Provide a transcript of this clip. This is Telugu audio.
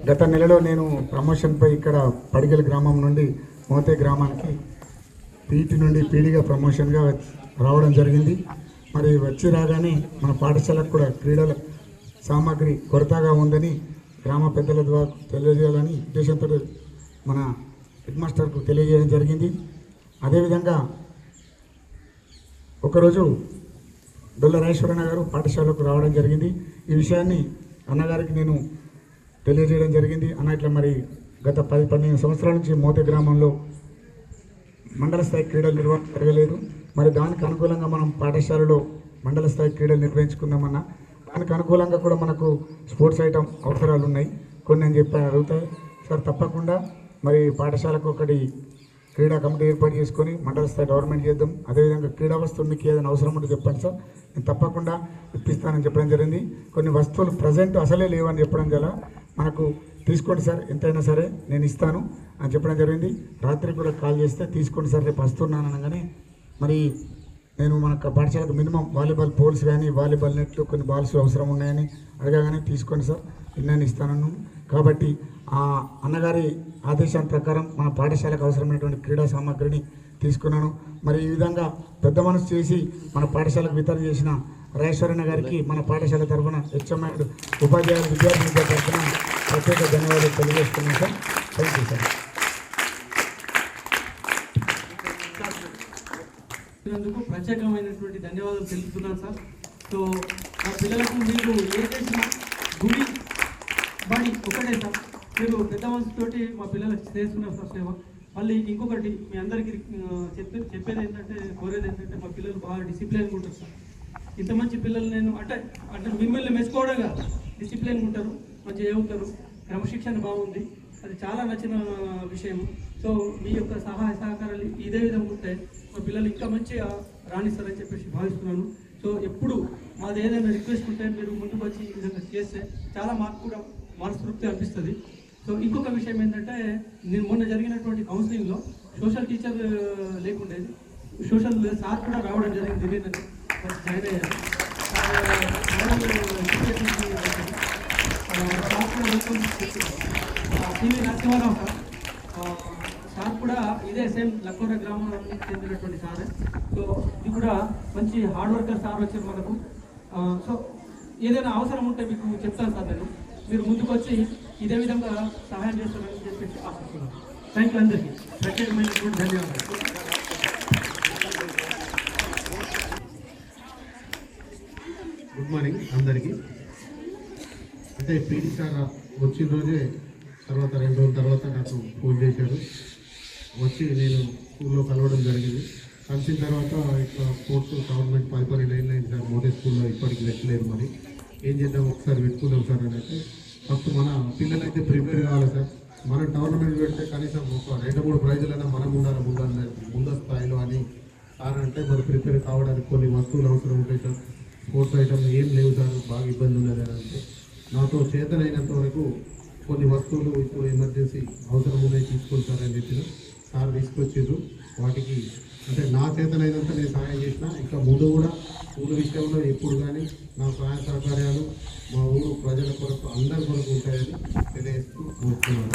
గత నెలలో నేను ప్రమోషన్పై ఇక్కడ పడిగల గ్రామం నుండి మోతే గ్రామానికి పీటీ నుండి పీడీగా ప్రమోషన్గా రావడం జరిగింది. మరి వచ్చి రాగానే మన పాఠశాలకు కూడా క్రీడల సామాగ్రి కొరతగా ఉందని గ్రామ పెద్దల ద్వారా తెలియజేయాలని ఉద్దేశంతో మన హెడ్ మాస్టర్కు తెలియజేయడం జరిగింది. అదేవిధంగా ఒకరోజు డొల్ల రాజేశ్వరన్న గారు పాఠశాలకు రావడం జరిగింది. ఈ విషయాన్ని అన్నగారికి నేను తెలియజేయడం జరిగింది. అన్న ఇట్లా మరి గత 10-12 సంవత్సరాల నుంచి మోతే గ్రామంలో మండల స్థాయి క్రీడలు నిర్వహణ జరగలేదు. మరి దానికి అనుకూలంగా మనం పాఠశాలలో మండల స్థాయి క్రీడలు నిర్వహించుకుందామన్నా దానికి అనుకూలంగా కూడా మనకు స్పోర్ట్స్ ఐటమ్ అవసరాలు ఉన్నాయి కొన్ని అని చెప్పి అడుగుతాయి. సార్ తప్పకుండా మరి పాఠశాలకు ఒకటి క్రీడా కమిటీ ఏర్పాటు చేసుకొని మండల స్థాయి గవర్నమెంట్ చేద్దాం. అదేవిధంగా క్రీడా వస్తువులు మీకు ఏదైనా అవసరం ఉంటే చెప్పండి సార్, నేను తప్పకుండా ఇప్పిస్తానని చెప్పడం జరిగింది. కొన్ని వస్తువులు ప్రజెంట్ అసలే లేవని చెప్పడం గల మనకు తీసుకోండి సార్, ఎంతైనా సరే నేను ఇస్తాను అని చెప్పడం జరిగింది. రాత్రి కూడా కాల్ చేస్తే తీసుకోండి సార్ రేపు వస్తున్నాను అనగానే మరి నేను మన పాఠశాలకు మినిమం వాలీబాల్ పోల్స్ కానీ వాలీబాల్ నెట్లు కొన్ని బాల్స్ అవసరం ఉన్నాయని అడగగానే తీసుకోండి సార్ నేను ఇస్తానన్నాను. కాబట్టి ఆ అన్నగారి ఆదేశాల ప్రకారం మన పాఠశాలకు అవసరమైనటువంటి క్రీడా సామాగ్రిని తీసుకున్నాను. మరి ఈ విధంగా పెద్ద మనసు చేసి మన పాఠశాలకు వితరణ చేసిన రాజేశ్వరన్న గారికి మన పాఠశాల తరఫున హెచ్ఎంఐ ఉపాధ్యాయులు విద్యార్థుల తరఫున ప్రత్యేక ధన్యవాదాలు తెలియజేస్తున్నాను సార్. Thank you sir. ప్రత్యేకమైనటువంటి ధన్యవాదాలు తెలుపుతున్నాను సార్. సో ఆ పిల్లలకు మీరు ఏ చేసినా గుడి బడి ఒకటే సార్. మీరు పెద్ద మనసుతోటి మా పిల్లలకు చేస్తున్నారు సార్ సేవ. మళ్ళీ ఇంకొకటి మీ అందరికీ చెప్పేది ఏంటంటే కోరేది ఏంటంటే మా పిల్లలు బాగా డిసిప్లిన్గా ఉంటారు సార్. ఇంత మంచి పిల్లలు నేను అంటే మిమ్మల్ని మెచ్చుకోవడం కాదు, డిసిప్లిన్గా ఉంటారు, మంచిగా చదువుతారు, క్రమశిక్షణ బాగుంది, అది చాలా నచ్చిన విషయం. సో మీ యొక్క సహాయ సహకారాలు ఇదే విధంగా ఉంటే మా పిల్లలు ఇంకా మంచిగా రాణిస్తారని చెప్పేసి భావిస్తున్నాను. సో ఎప్పుడు మాది ఏదైనా రిక్వెస్ట్ ఉంటే మీరు ముందుకు వచ్చి ఈ విధంగా చేస్తే చాలా మాకు కూడా మనస్తృప్తి అనిపిస్తుంది. సో ఇంకొక విషయం ఏంటంటే నేను మొన్న జరిగినటువంటి కౌన్సిలింగ్లో సోషల్ టీచర్ లేకుండేది, సోషల్ సార్ కూడా రావడం జరిగింది. నేను జాయిన్ అయ్యాను. సివి నరసింహారావు సార్ సార్ కూడా ఇదే సేమ్ లక్కోర గ్రామానికి చెందినటువంటి సార్. సో ఇది కూడా మంచి హార్డ్ వర్కర్ సార్ వచ్చారు మనకు. సో ఏదైనా అవసరం ఉంటే మీకు చెప్తాను సార్, నేను మీరు ముందుకు వచ్చి ఇదే విధంగా సహాయం చేస్తారని చెప్పేసి ఆశిస్తున్నాను. థ్యాంక్ యూ అందరికీ ప్రత్యేకమైనటువంటి ధన్యవాదాలు. గుడ్ మార్నింగ్ అందరికీ. అంటే పీటీ సార్ వచ్చిన రోజే తర్వాత 2 రోజుల తర్వాత నాకు ఫోన్ చేశారు. వచ్చి నేను స్కూల్లో కలవడం జరిగింది. కలిసిన తర్వాత ఇట్లా స్పోర్ట్స్ గవర్నమెంట్ 10 లైన్లు అయింది సార్, మోదీ స్కూల్లో ఇప్పటికి పెట్టలేదు, మరి ఏం చేద్దాం ఒకసారి పెట్టుకుందాం సార్ అని అంటే ఫస్ట్ మన పిల్లలైతే ప్రిపేర్ కావాలి సార్. మనం టోర్నమెంట్ పెడితే కనీసం ఒక 2-3 ప్రైజులైనా మనం ఉండాలి ముందు స్థాయిలో అని సార్ అంటే మరి ప్రిపేర్ కావడానికి కొన్ని వస్తువులు అవసరం ఉంటాయి సార్. స్పోర్ట్స్ ఐటమ్ ఏం లేవు సార్, బాగా ఇబ్బంది ఉన్నది అని అంటే నాతో చేతనైనంత వరకు కొన్ని వస్తువులు ఇప్పుడు ఎమర్జెన్సీ అవసరం ఉన్నాయి తీసుకొని సార్ అని చెప్పిన సార్ తీసుకొచ్చారు. వాటికి అంటే నా చేతనైనంత నేను సహాయం చేసిన. ఇంకా ముందు కూడా స్కూల్ విషయంలో ఎప్పుడు కానీ నా సహాయ సహకార్యాలు మా ఊరు ప్రజల కొరకు అందరి కొరకు ఉంటాయని తెలియజేస్తూ కోరుతున్నాను.